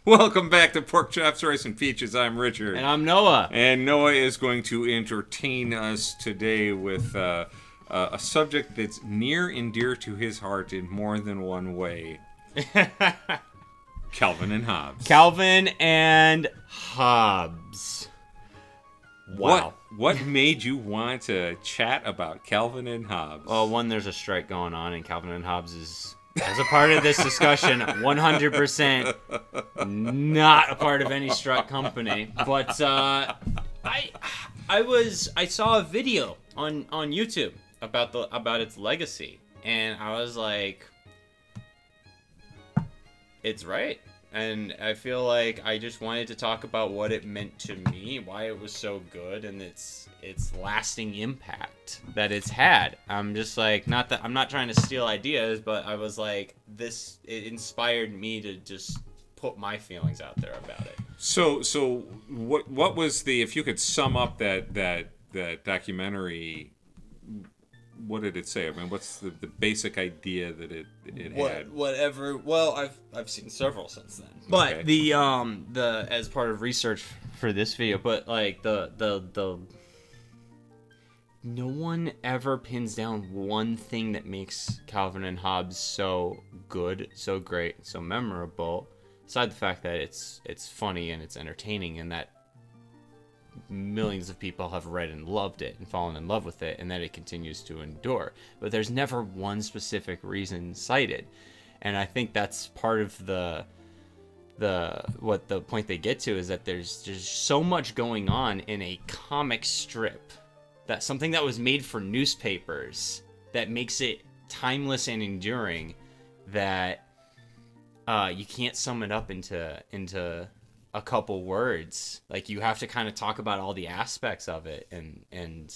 Welcome back to Pork Chops, Rice, and Peaches. I'm Richard. And I'm Noah. And Noah is going to entertain us today with a subject that's near and dear to his heart in more than one way. Calvin and Hobbes. Calvin and Hobbes. Wow. What made you want to chat about Calvin and Hobbes? Well, one, there's a strike going on, and Calvin and Hobbes is, as a part of this discussion, 100% not a part of any strike company. But I saw a video on YouTube about its legacy, and I was like, it's right. And I feel like I just wanted to talk about what it meant to me, why it was so good, and its lasting impact that it's had. I'm just like, I'm not trying to steal ideas, but I was like, it inspired me to just put my feelings out there about it. So what was if you could sum up that documentary? What did it say? I mean, what's the basic idea that it had? Whatever. Well, I've seen several since then. But okay. the as part of research for this video, but like the no one ever pins down one thing that makes Calvin and Hobbes so good, so great, so memorable. Aside the fact that it's funny and it's entertaining, and that millions of people have read and loved it and fallen in love with it, and that it continues to endure. But there's never one specific reason cited, and I think that's part of the point they get to is that there's just so much going on in a comic strip, that something that was made for newspapers, that makes it timeless and enduring, that you can't sum it up into a couple words. Like, you have to kind of talk about all the aspects of it and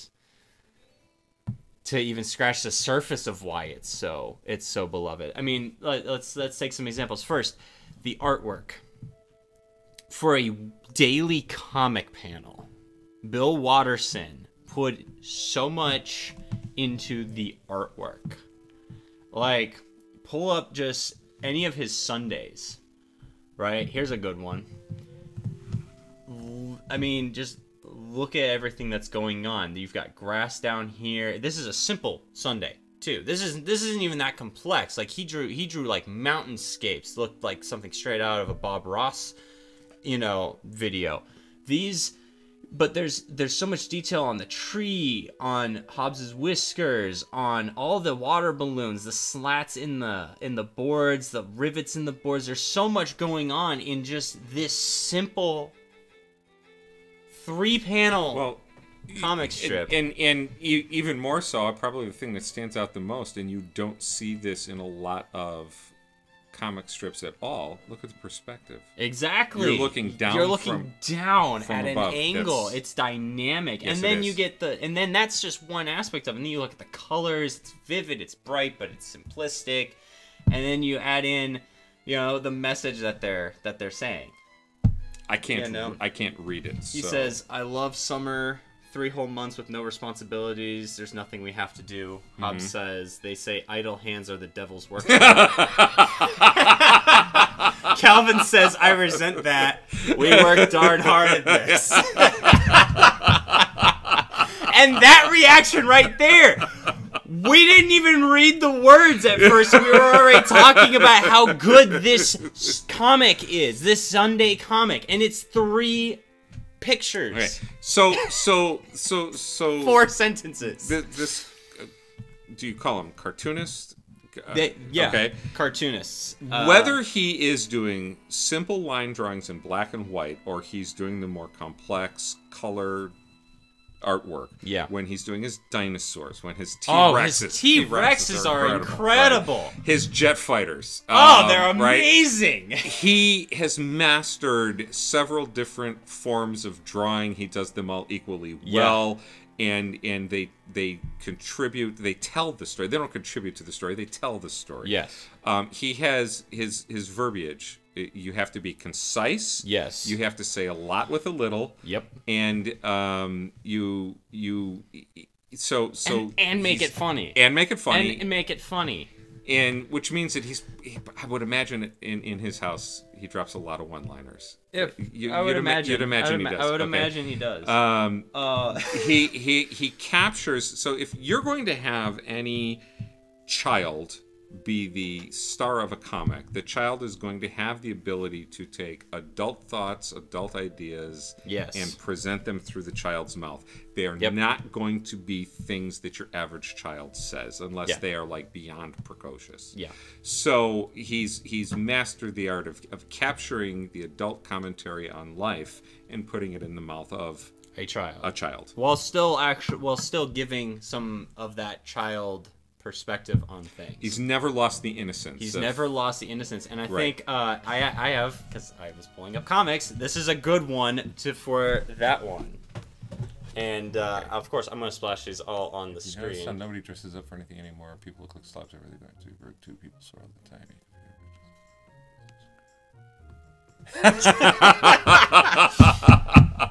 to even scratch the surface of why it's so beloved. I mean, let's take some examples. First, the artwork. For a daily comic panel, Bill Watterson put so much into the artwork. Like, pull up just any of his Sundays, right? Here's a good one. I mean, just look at everything that's going on. You've got grass down here. This is a simple Sunday too. This isn't even that complex. Like, he drew like mountainscapes, looked like something straight out of a Bob Ross, video. But there's so much detail on the tree, on Hobbes's whiskers, on all the water balloons, the slats in the boards, the rivets in the boards. There's so much going on in just this simple 3-panel comic strip. And even more so, probably the thing that stands out the most, and you don't see this in a lot of comic strips at all. Look at the perspective. Exactly. You're looking down. You're looking down at above. An angle. It's dynamic. Yes, and then you get and then that's just one aspect of it. And then you look at the colors. It's vivid, it's bright, but it's simplistic. And then you add in, the message that they're saying. I can't read it. He says, "I love summer, 3 whole months with no responsibilities. There's nothing we have to do." Mm-hmm. Hobbes says, "They say idle hands are the devil's work." Calvin says, "I resent that. We work darn hard at this." And that reaction right there. We didn't even read the words at first. We were already talking about how good this comic is, this Sunday comic, and it's 3 pictures. Okay. So 4 sentences. This do you call them cartoonists? Yeah. Okay. Cartoonists. Whether he is doing simple line drawings in black and white, or he's doing the more complex color artwork. Yeah. When he's doing his dinosaurs, when his T-Rexes. His T-Rexes are incredible. Right? His jet fighters. They're amazing. Right? He has mastered several different forms of drawing. He does them all equally well. And they contribute. They tell the story. They don't contribute to the story. They tell the story. Yes. He has his verbiage. You have to be concise. Yes. You have to say a lot with a little. Yep. And and make it funny. And make it funny. And make it funny. And which means that I would imagine in his house, he drops a lot of one-liners. I would imagine. You'd imagine he does. I would okay. imagine he does. He captures. So if you're going to have any child be the star of a comic, the child is going to have the ability to take adult thoughts, adult ideas, and present them through the child's mouth. They are not going to be things that your average child says, unless they are like beyond precocious. Yeah. So he's mastered the art of capturing the adult commentary on life and putting it in the mouth of a child. While still giving some of that child perspective on things. He's never lost the innocence. And I think I have, because I was pulling up comics, this is a good one for that one. And of course, I'm going to splash these all on the screen. Son, nobody dresses up for anything anymore. People look like slobs everywhere they go to. We're two people sort of the tiny.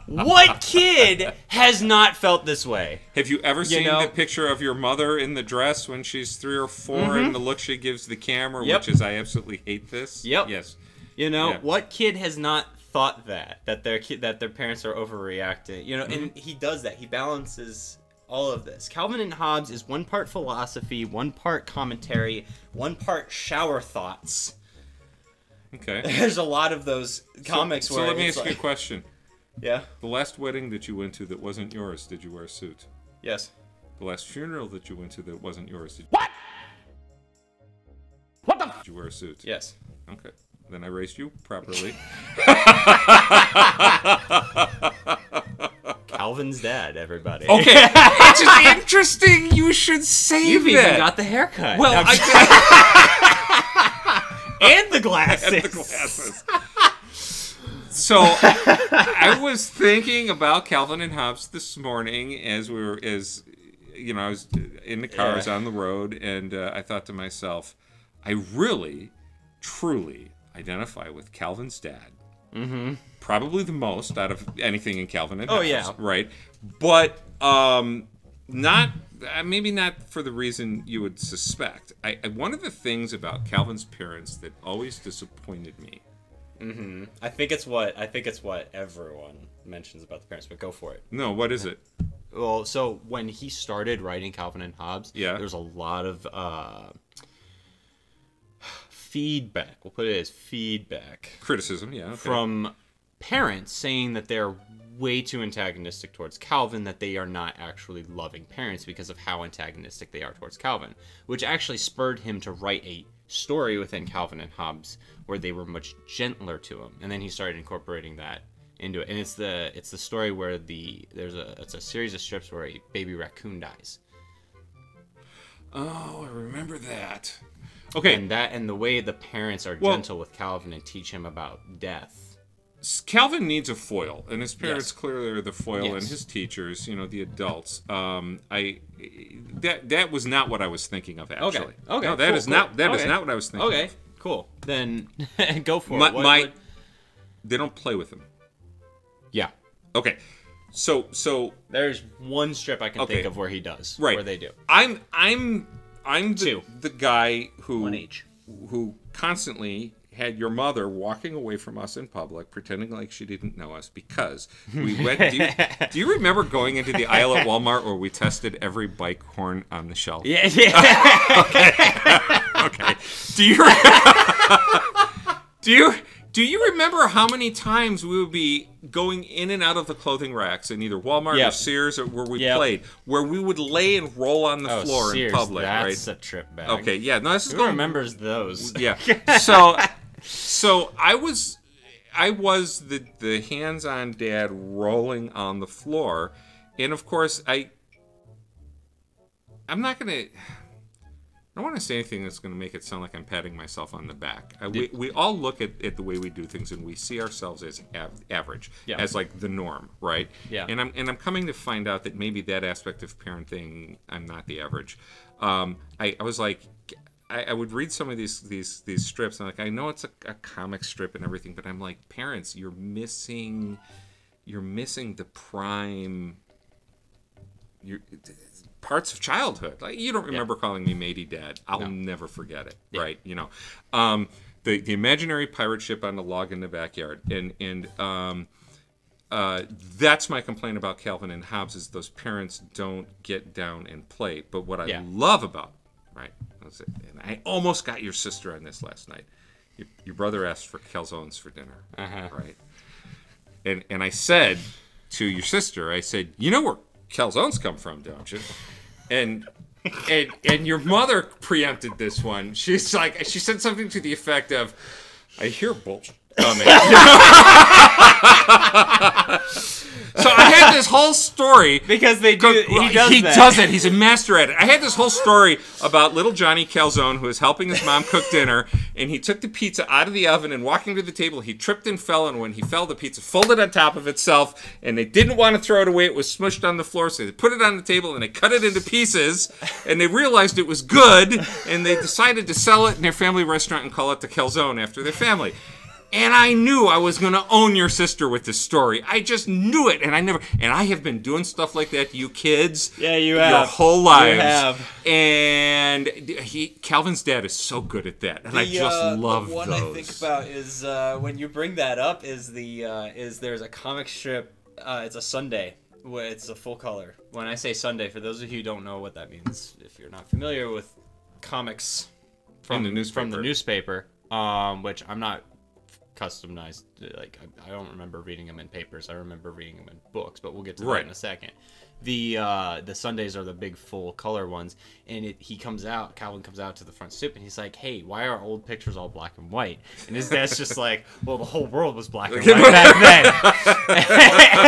What kid has not felt this way? Have you ever seen the picture of your mother in the dress when she's 3 or 4 and the look she gives the camera, which is, I absolutely hate this? Yep. Yes. What kid has not thought that their parents are overreacting? And he does that. He balances all of this. Calvin and Hobbes is one part philosophy, one part commentary, one part shower thoughts. Okay. There's a lot of those comics where. So let me ask you a question. Yeah. The last wedding that you went to that wasn't yours, did you wear a suit? Yes. The last funeral that you went to that wasn't yours, did you wear a suit? Yes. Okay. Then I raised you properly. Calvin's dad, everybody. Okay. Which is interesting. You should say You've that. You've even got the haircut. Well, and the glasses. And the glasses. So I was thinking about Calvin and Hobbes this morning as I was in the cars on the road, and I thought to myself, I really, truly identify with Calvin's dad. Mm-hmm. Probably the most out of anything in Calvin and Hobbes. Oh yeah, right. But not maybe not for the reason you would suspect. One of the things about Calvin's parents that always disappointed me. Mm-hmm. I think it's what everyone mentions about the parents, but go for it. No, what is it? Well, so when he started writing Calvin and Hobbes, there's a lot of feedback. We'll put it as feedback. Criticism, from parents saying that they're way too antagonistic towards Calvin, that they are not actually loving parents because of how antagonistic they are towards Calvin, which actually spurred him to write a story within Calvin and Hobbes where they were much gentler to him, and then he started incorporating that into it. And it's the story where it's a series of strips where a baby raccoon dies. Oh, I remember that. Okay, and the way the parents are gentle with Calvin and teach him about death. Calvin needs a foil, and his parents clearly are the foil, and his teachers, the adults. That was not what I was thinking of, actually. Okay. No, that is not what I was thinking. Okay, cool. Then go for it. They don't play with him. Yeah. Okay. So there's one strip I can think of where he does. Right. Where they do. I'm the guy who constantly had your mother walking away from us in public, pretending like she didn't know us because we went. Do you remember going into the aisle at Walmart where we tested every bike horn on the shelf? Yeah. Okay. Do you remember how many times we would be going in and out of the clothing racks in either Walmart or Sears or where we played, where we would lay and roll on the floor Sears, in public, that's right? A trip bag. Okay, yeah. No, this is Who remembers those? Yeah. So I was the hands-on dad rolling on the floor, and of course I don't want to say anything that's going to make it sound like I'm patting myself on the back. We all look at the way we do things, and we see ourselves as average, as like the norm, right? Yeah. And I'm coming to find out that maybe that aspect of parenting, I'm not the average. I was like, I would read some of these strips, and I know it's a comic strip and everything, but I'm like, parents, you're missing the prime. Parts of childhood. Like, you don't remember calling me matey dad. I'll never forget it. Yeah. Right? the imaginary pirate ship on the log in the backyard, and that's my complaint about Calvin and Hobbes is those parents don't get down and play. But what I love about right, and I almost got your sister on this last night. Your brother asked for calzones for dinner, right? And I said to your sister, I said, you know where calzones come from, don't you? And your mother preempted this one. She's like, she said something to the effect of, I hear bullshit coming. So I had this whole story because he does it. He's a master at it. I had this whole story about little Johnny Calzone who was helping his mom cook dinner, and he took the pizza out of the oven and walking to the table, he tripped and fell, and when he fell, the pizza folded on top of itself, and they didn't want to throw it away. It was smushed on the floor, so they put it on the table and they cut it into pieces, and they realized it was good, and they decided to sell it in their family restaurant and call it the Calzone after their family. And I knew I was going to own your sister with this story. I just knew it, and I have been doing stuff like that to you kids. Yeah, you have. Your whole lives. You have. And Calvin's dad is so good at that, and I just love the one those. I think about is when you bring that up is there's a comic strip. It's a Sunday. It's a full color. When I say Sunday, for those of you who don't know what that means, if you're not familiar with comics from the newspaper, which I'm not customized, like I don't remember reading them in papers. I remember reading them in books, but we'll get to that in a second. The Sundays are the big full color ones, and Calvin comes out to the front stoop, and he's like, hey, why are old pictures all black and white? And his dad's just like, well, the whole world was black and white back then.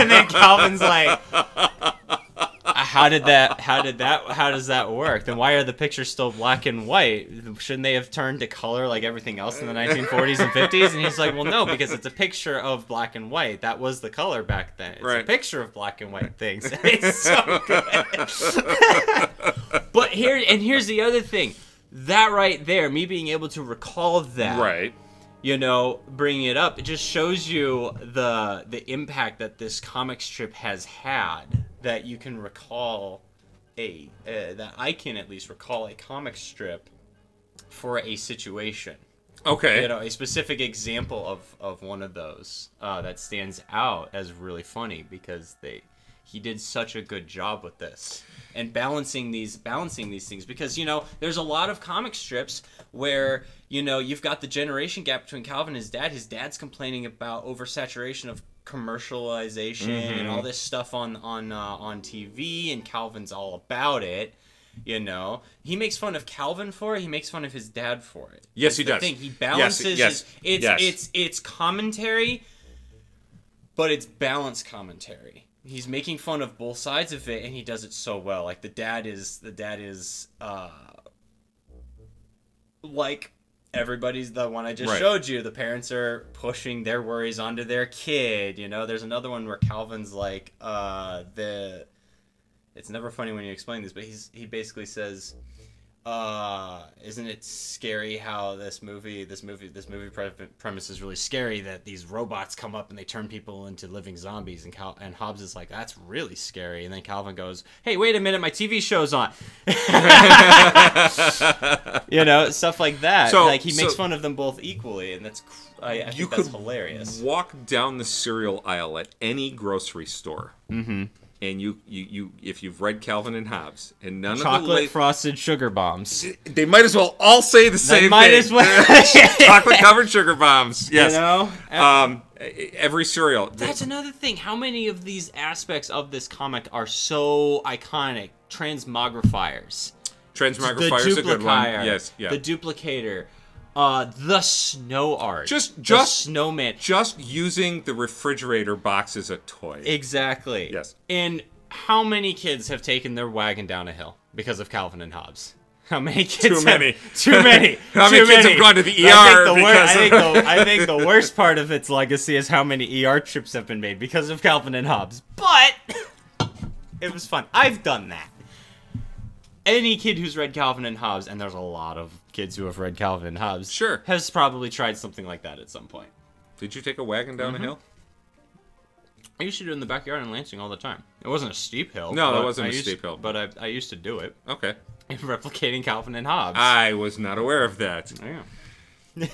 And then Calvin's like, how does that work? Then why are the pictures still black and white? Shouldn't they have turned to color like everything else in the 1940s and 50s? And he's like, well, no, because it's a picture of black and white. That was the color back then. It's a picture of black and white things. It's so good. But here's the other thing. That right there, me being able to recall that. Right. You know, bringing it up, it just shows you the impact that this comic strip has had. That you can recall that I can at least recall a comic strip for a situation. Okay. You know, a specific example of one of those that stands out as really funny because he did such a good job with this and balancing these things because, you know, there's a lot of comic strips where, you know, you've got the generation gap between Calvin and his dad. His dad's complaining about oversaturation of commercialization and all this stuff on TV, and Calvin's all about it. You know, he makes fun of Calvin for it. He makes fun of his dad for it. Yes, he does. He balances. It's commentary, but it's balanced commentary. He's making fun of both sides of it, and he does it so well. Like the dad is like. Everybody's the one I just showed you. The parents are pushing their worries onto their kid. You know, there's another one where Calvin's like, it's never funny when you explain this, but he basically says, isn't it scary how this movie premise is really scary that these robots come up and they turn people into living zombies, and Hobbes is like, that's really scary, and then Calvin goes, hey, wait a minute, my TV show's on. You know, stuff like that. So, like he makes fun of them both equally, and I think that's hilarious. Walk down the cereal aisle at any grocery store. And you if you've read Calvin and Hobbes and none chocolate of the frosted sugar bombs, they might as well all say the same thing. Might as well. Chocolate covered sugar bombs. Yes. You know? Every cereal. That's another thing. How many of these aspects of this comic are so iconic? Transmogrifiers. Transmogrifiers a good one. Yes. Yeah. The duplicator. The snow art. Just snowman. Just using the refrigerator box as a toy. Exactly. Yes. And how many kids have taken their wagon down a hill because of Calvin and Hobbes? How many kids? Too many. Too many. How many kids have gone to the ER? I think the worst part of its legacy is how many ER trips have been made because of Calvin and Hobbes. But it was fun. I've done that. Any kid who's read Calvin and Hobbes, and there's a lot of kids who have read Calvin and Hobbes, sure, has probably tried something like that at some point. Did you take a wagon down a hill? I used to do it in the backyard in Lansing all the time. It wasn't a steep hill. No, it wasn't a steep hill. But I used to do it. Okay. Replicating Calvin and Hobbes. I was not aware of that. Yeah.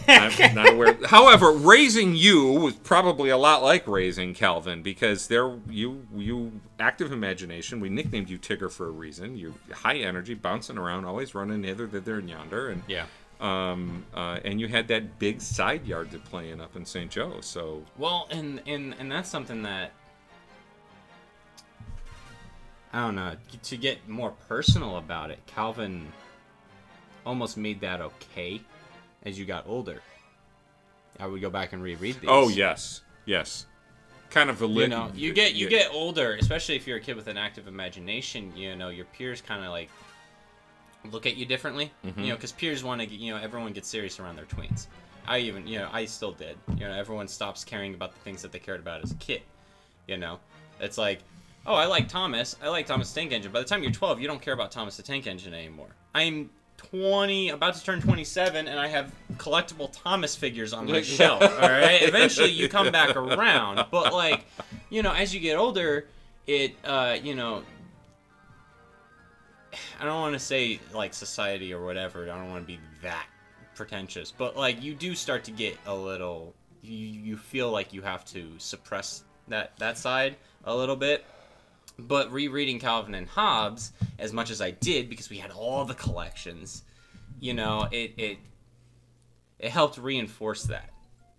I'm not aware. However, raising you was probably a lot like raising Calvin, because you active imagination. We nicknamed you Tigger for a reason. You high energy, bouncing around, always running hither, thither, and yonder, and yeah. And you had that big side yard to play in up in St. Joe. So well, and that's something that I don't know. To get more personal about it, Calvin almost made that okay. As you got older, I would go back and reread these. Oh yes, kind of a you get older, especially if you're a kid with an active imagination. Your peers kind of like look at you differently. Mm-hmm. Because peers want to, everyone gets serious around their tweens. I still did. Everyone stops caring about the things that they cared about as a kid. It's like, oh, I like Thomas the Tank Engine. By the time you're 12, you don't care about Thomas the Tank Engine anymore. I'm 20, about to turn 27, and I have collectible Thomas figures on my shelf. All right, eventually you come back around, but like, as you get older, it, I don't want to say like society or whatever. I don't want to be that pretentious, but like you do start to get a little. You feel like you have to suppress that side a little bit. But rereading Calvin and Hobbes, as much as I did, because we had all the collections, it helped reinforce that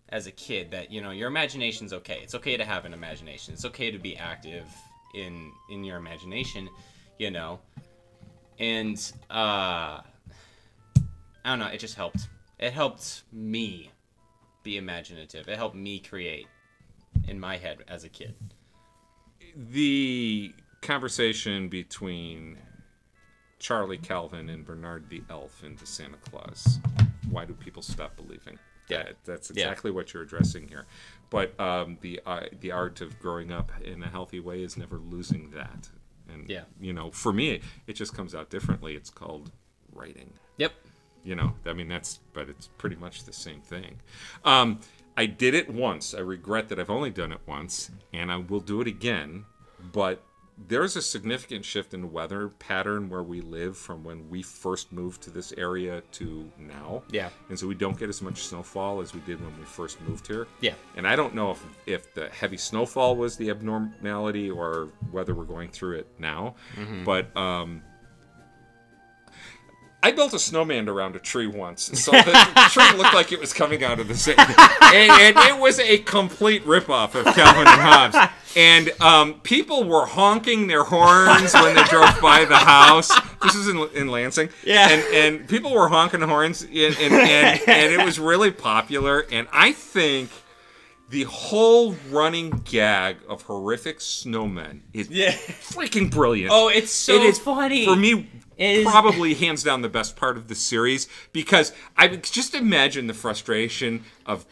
as a kid, that, your imagination's okay. It's okay to have an imagination. It's okay to be active in your imagination, And, I don't know, it just helped. It helped me be imaginative. It helped me create in my head as a kid. The conversation between Charlie Calvin and Bernard the Elf into Santa Claus. Why do people stop believing? That's exactly what you're addressing here. But the art of growing up in a healthy way is never losing that. And for me, it just comes out differently. It's called writing. Yep. But it's pretty much the same thing. I did it once. I regret that I've only done it once, and I will do it again. But there's a significant shift in the weather pattern where we live from when we first moved to this area to now. Yeah. And so we don't get as much snowfall as we did when we first moved here. Yeah. And I don't know if the heavy snowfall was the abnormality or whether we're going through it now. Mm-hmm. But I built a snowman around a tree once, so the tree looked like it was coming out of the city. And it was a complete ripoff of Calvin and Hobbes. And people were honking their horns when they drove by the house. This is in Lansing. Yeah. And people were honking horns, and it was really popular. And I think the whole running gag of horrific snowmen is freaking brilliant. Oh, it's so funny. For me, probably hands down the best part of the series, because I would just imagine the frustration of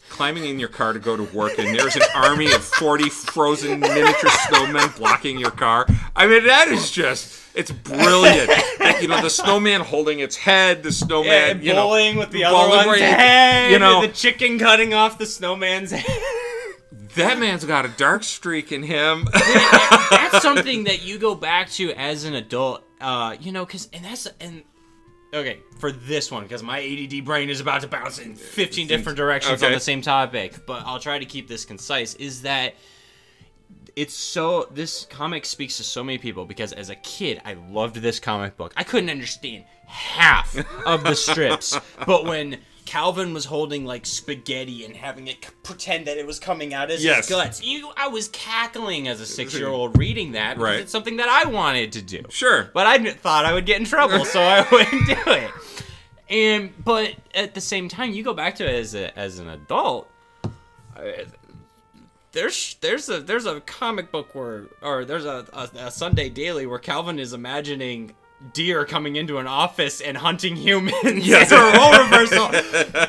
climbing in your car to go to work, and there's an army of 40 frozen miniature snowmen blocking your car. I mean, that is just... It's brilliant. Like, the snowman holding its head, the snowman, bowling with the other one's head, the chicken cutting off the snowman's head. That man's got a dark streak in him. That's something that you go back to as an adult, okay, for this one, because my ADD brain is about to bounce in 15 different directions on the same topic, but I'll try to keep this concise, is that this comic speaks to so many people, because as a kid, I loved this comic book. I couldn't understand half of the strips, but when Calvin was holding like spaghetti and having it pretend that it was coming out as his guts, I was cackling as a 6-year-old reading that, because it's something that I wanted to do. Sure. But I thought I would get in trouble, so I wouldn't do it. But at the same time, you go back to it as an adult. There's a comic book or there's a Sunday Daily where Calvin is imagining deer coming into an office and hunting humans. Yes. Or role reversal.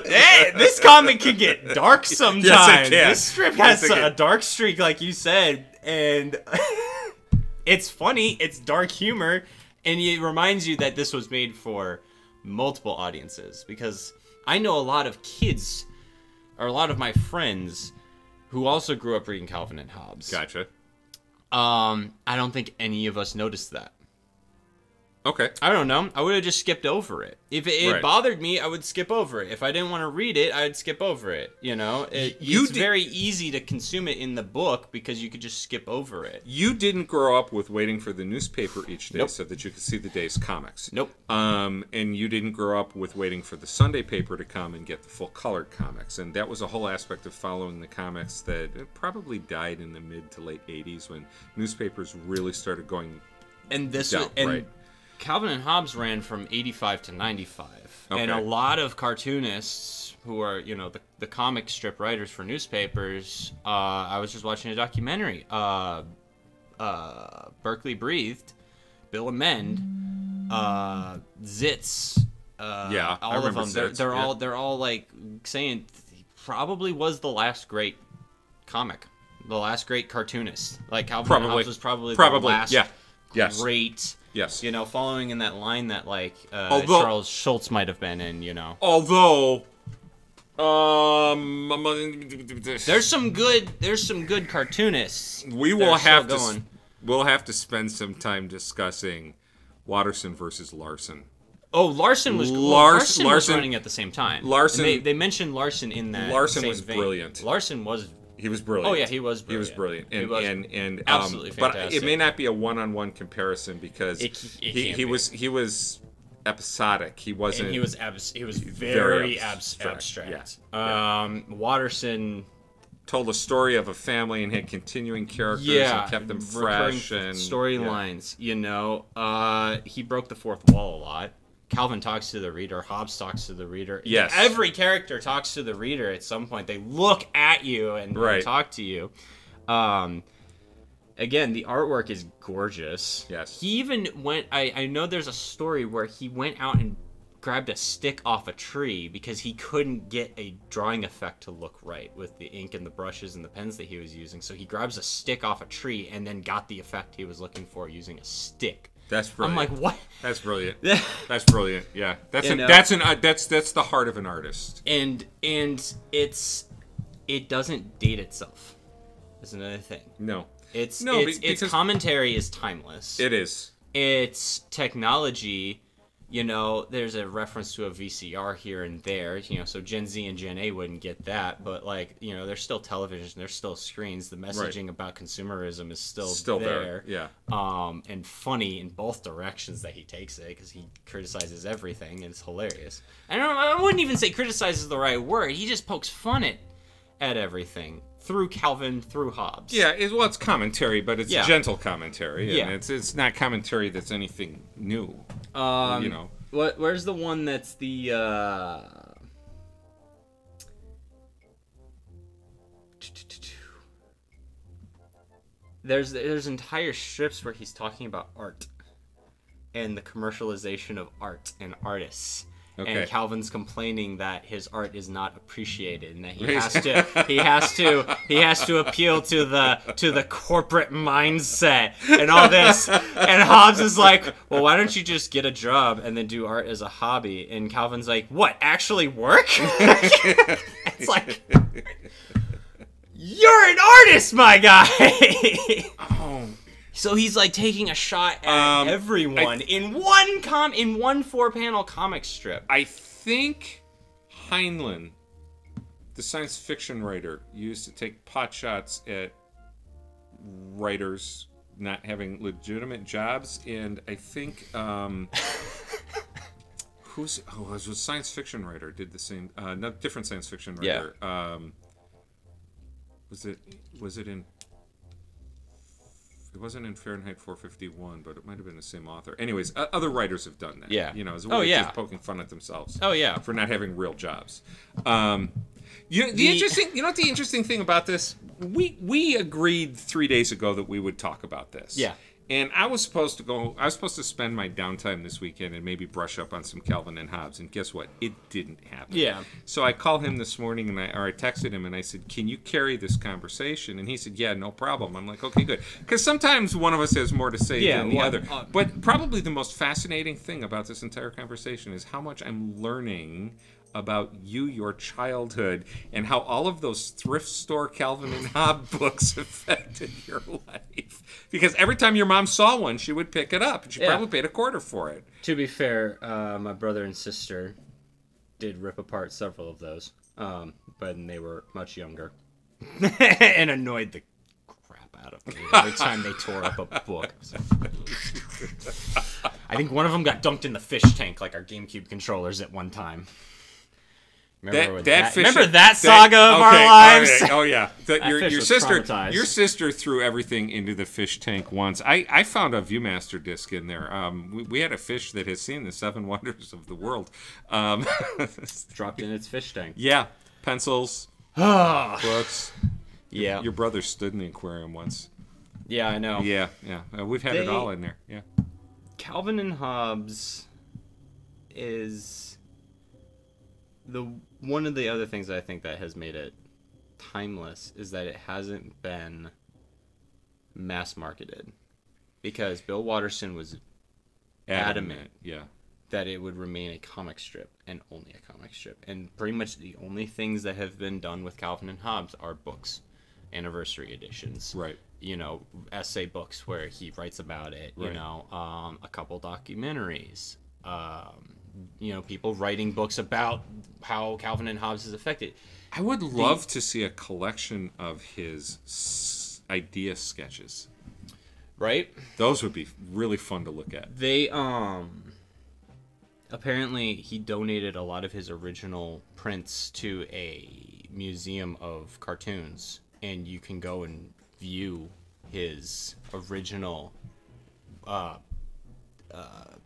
Hey, this comic can get dark sometimes. Yes, it can. This strip has a dark streak, like you said, and it's funny. It's dark humor, and it reminds you that this was made for multiple audiences, because I know a lot of kids, or a lot of my friends, who also grew up reading Calvin and Hobbes. Gotcha. I don't think any of us noticed that. Okay. I don't know. I would have just skipped over it. If it bothered me, I would skip over it. If I didn't want to read it, I'd skip over it. You know, it's very easy to consume it in the book because you could just skip over it. You didn't grow up with waiting for the newspaper each day so that you could see the day's comics. Nope. And you didn't grow up with waiting for the Sunday paper to come and get the full colored comics. And that was a whole aspect of following the comics that probably died in the mid to late 80s when newspapers really started going down. Right. Calvin and Hobbes ran from 85 to 95. Okay. And a lot of cartoonists who are, you know, the comic strip writers for newspapers, I was just watching a documentary. Berkeley Breathed, Bill Amend, Zitz, all of them. Zitz, they're all like saying he probably was the last great comic, the last great cartoonist. Like Calvin and Hobbes was probably the last great. Yes. You know, following in that line that, like, Charles Schultz might have been in, you know. Although, there's some good cartoonists. We'll have to spend some time discussing Watterson versus Larson. Oh, Larson was running at the same time. Larson, they mentioned Larson in that. Larson was vein. Brilliant. Larson was. He was brilliant. Oh yeah, he was brilliant. He was brilliant, and absolutely fantastic. But it may not be a one-on-one comparison because he was episodic. He wasn't. And he was very abstract. Yeah. Watterson told a story of a family and had continuing characters and kept them fresh and storylines. You know, he broke the fourth wall a lot. Calvin talks to the reader. Hobbes talks to the reader. Yes. Every character talks to the reader at some point. They look at you and talk to you. Again, the artwork is gorgeous. Yes. He even went... I know there's a story where he went out and grabbed a stick off a tree because he couldn't get a drawing effect to look right with the ink and the brushes and the pens that he was using. So he grabs a stick off a tree and then got the effect he was looking for using a stick. That's brilliant. I'm like, what? That's brilliant. That's brilliant. Yeah, that's the heart of an artist. And it doesn't date itself. That's another thing. No, its commentary is timeless. It is. Its technology. You know, there's a reference to a VCR here and there, you know, so Gen Z and Gen A wouldn't get that, but, like, you know, there's still television, there's still screens, the messaging about consumerism is still there. Yeah. And funny in both directions that he takes it, because he criticizes everything, and it's hilarious. I wouldn't even say criticize is the right word, he just pokes fun at everything. Through Calvin, through Hobbes. Yeah, it's commentary, but it's gentle commentary. And it's not commentary that's anything new. You know. Where's the one that's the... There's entire strips where he's talking about art. And the commercialization of art and artists. Okay. And Calvin's complaining that his art is not appreciated, and that he has to appeal to the corporate mindset and all this. And Hobbes is like, well, why don't you just get a job and then do art as a hobby? And Calvin's like, what? Actually work? It's like, you're an artist, my guy. Oh. So he's like taking a shot at everyone in one 4-panel comic strip. I think Heinlein, the science fiction writer, used to take pot shots at writers not having legitimate jobs, and I think it was a science fiction writer did the same. Not different science fiction writer. Yeah. Was it in? It wasn't in Fahrenheit 451, but it might have been the same author. Anyways, other writers have done that. Yeah. You know, as a way of just poking fun at themselves. Oh yeah. For not having real jobs. You know what the interesting thing about this? We agreed 3 days ago that we would talk about this. Yeah. And I was supposed to spend my downtime this weekend and maybe brush up on some Calvin and Hobbes, and guess what? It didn't happen. Yeah. So I called him this morning, and I texted him, and I said, "Can you carry this conversation?" And he said, "Yeah, no problem." I'm like, "Okay, good," because sometimes one of us has more to say than the other. But probably the most fascinating thing about this entire conversation is how much I'm learning about you, your childhood, and how all of those thrift store Calvin and Hobbes books affected your life. Because every time your mom saw one, she would pick it up, and she probably paid $0.25 for it. To be fair, my brother and sister did rip apart several of those, but they were much younger, and annoyed the crap out of me every time they tore up a book. I think one of them got dunked in the fish tank like our GameCube controllers at one time. Remember that saga of our lives? Okay. Oh yeah, your sister threw everything into the fish tank once. I found a ViewMaster disc in there. We had a fish that has seen the 7 wonders of the world. Dropped in its fish tank. Yeah, pencils, books. Yeah, your brother stood in the aquarium once. Yeah, I know. Yeah. We've had it all in there. Yeah. Calvin and Hobbes is one of the other things I think that has made it timeless is that it hasn't been mass marketed, because Bill Watterson was adamant that it would remain a comic strip and only a comic strip, and pretty much the only things that have been done with Calvin and Hobbes are books, anniversary editions, right? You know, essay books where he writes about it, right. You know, a couple documentaries, you know, people writing books about how Calvin and Hobbes is affected. I would love to see a collection of his idea sketches. Right? Those would be really fun to look at. They, apparently he donated a lot of his original prints to a museum of cartoons, and you can go and view his original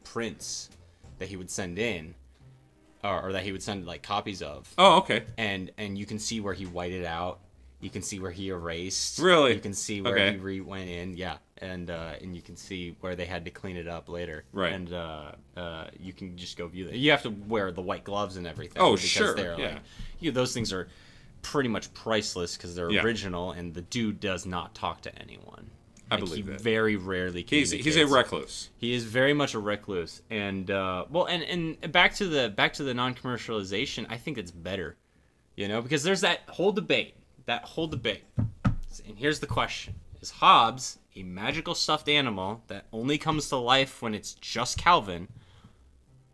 prints that he would send in, or that he would send like copies of. Oh, okay. And you can see where he whited out. You can see where he erased. Really? You can see where he went in. Yeah, and you can see where they had to clean it up later. Right. And you can just go view that. You have to wear the white gloves and everything. Oh, because sure. They're like, those things are pretty much priceless because they're original, and the dude does not talk to anyone. I believe that. He very rarely communicates. He's a recluse. He is very much a recluse, and and back to the non-commercialization. I think it's better, you know, because there's that whole debate. And here's the question: is Hobbes a magical stuffed animal that only comes to life when it's just Calvin,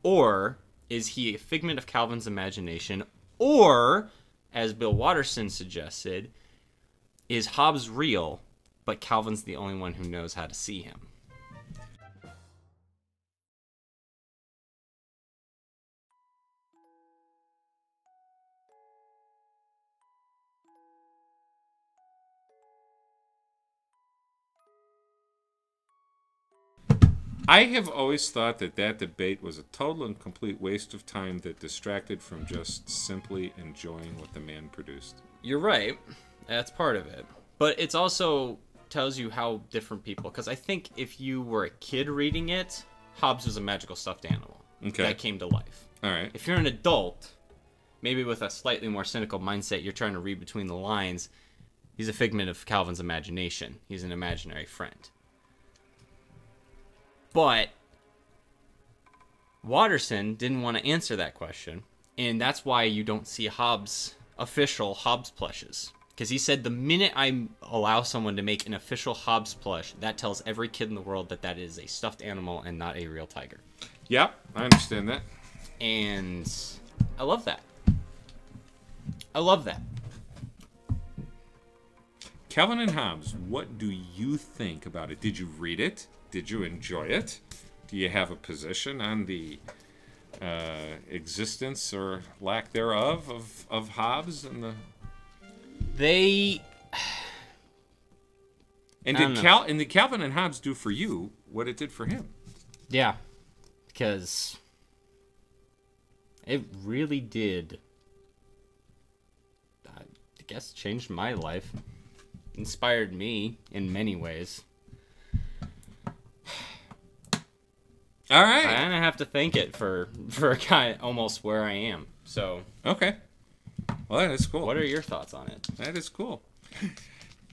or is he a figment of Calvin's imagination, or, as Bill Watterson suggested, is Hobbes real, but Calvin's the only one who knows how to see him? I have always thought that debate was a total and complete waste of time that distracted from just simply enjoying what the man produced. You're right. That's part of it. But it's also tells you how different people... Because I think if you were a kid reading it, Hobbes was a magical stuffed animal that came to life. All right. If you're an adult, maybe with a slightly more cynical mindset, you're trying to read between the lines, he's a figment of Calvin's imagination. He's an imaginary friend. But Watterson didn't want to answer that question, and that's why you don't see official Hobbes plushes. Because he said the minute I allow someone to make an official Hobbes plush, that tells every kid in the world that is a stuffed animal and not a real tiger. Yeah, I understand that. And I love that. I love that. Calvin and Hobbes, what do you think about it? Did you read it? Did you enjoy it? Do you have a position on the existence or lack thereof of Hobbes and the? Did Calvin and Hobbes do for you what it did for him? Yeah, because it really did. I guess changed my life, inspired me in many ways. All right. I kind of have to thank it for a guy almost where I am. So okay. Well, that is cool. What are your thoughts on it? That is cool.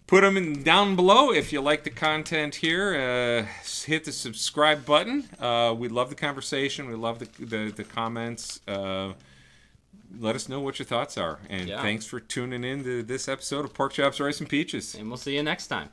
Put them down below if you like the content here. Hit the subscribe button. We love the conversation. We love the comments. let us know what your thoughts are. And thanks for tuning in to this episode of Pork Chops, Rice, and Peaches. And we'll see you next time.